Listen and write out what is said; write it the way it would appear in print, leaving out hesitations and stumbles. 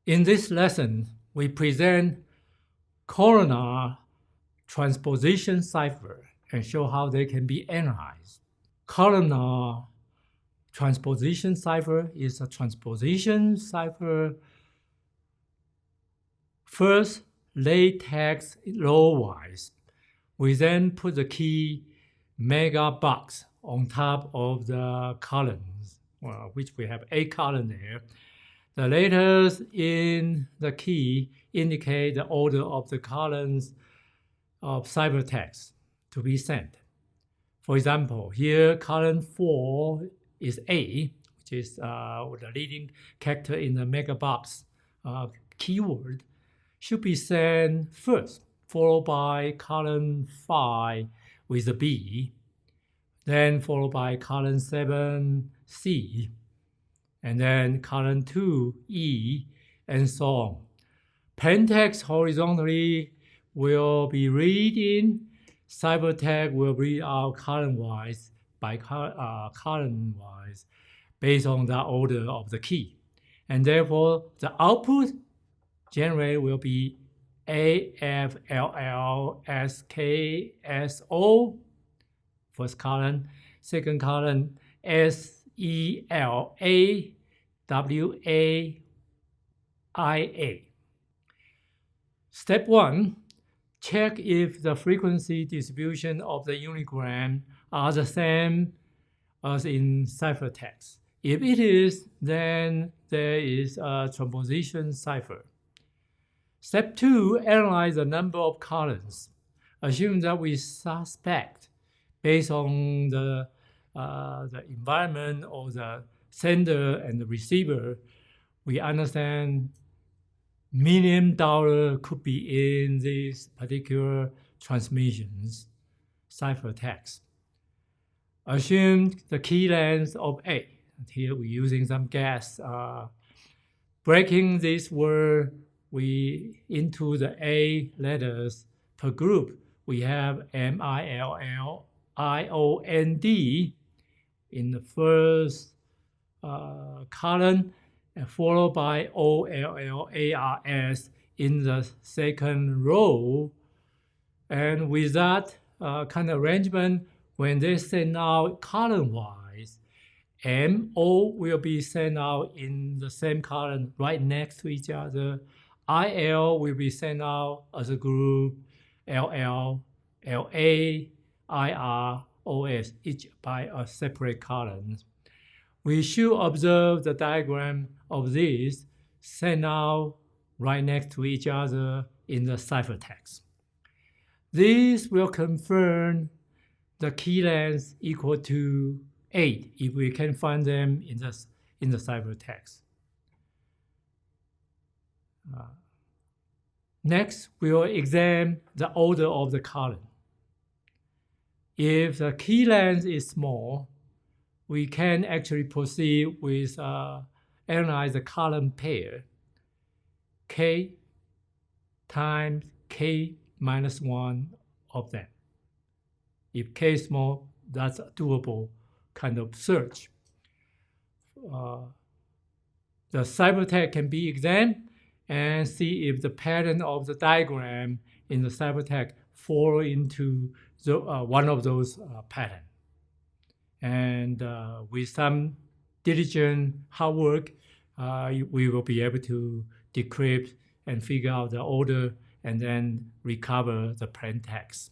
In this lesson, we present Columnar Transposition Cipher and show how they can be analyzed. Columnar Transposition Cipher is a transposition cipher. First, lay text row-wise. We then put the key mega box on top of the columns, which we have 8 columns there. The letters in the key indicate the order of the columns of ciphertext to be sent. For example, here column 4 is A, which is the leading character in the mega box keyword, should be sent first, followed by column 5 with a B, then followed by column 7, C, and then column 2, E, and so on. Plain text horizontally will be read in, ciphertext will read out column-wise by column-wise based on the order of the key. And therefore, the output generated will be AFLLSKSO, first column, second column, SELAWAIA. Step 1, check if the frequency distribution of the unigram are the same as in ciphertext. If it is, then there is a transposition cipher. Step 2, analyze the number of columns. Assume that we suspect, based on the environment of the sender and the receiver, we understand $1 million could be in these particular transmissions, ciphertext. Assume the key length of A. Here we're using some guess. Breaking this word into the A letters per group, we have MILLIOND in the first column, followed by OLLARS in the second row. And with that kind of arrangement, when they send out column-wise, MO will be sent out in the same column right next to each other. IL will be sent out as a group, LL, LA, IR, OS, each by a separate column. We should observe the diagram of this sent out right next to each other in the ciphertext. This will confirm the key length equal to 8 if we can find them in the ciphertext. Next, we will examine the order of the column. If the key length is small, we can actually proceed with analyze the column pair, K times K minus 1 of them. If K is small, that's a doable kind of search. The ciphertext can be examined and see if the pattern of the diagram in the ciphertext fall into one of those patterns. And with some diligent hard work, we will be able to decrypt and figure out the order and then recover the plain text.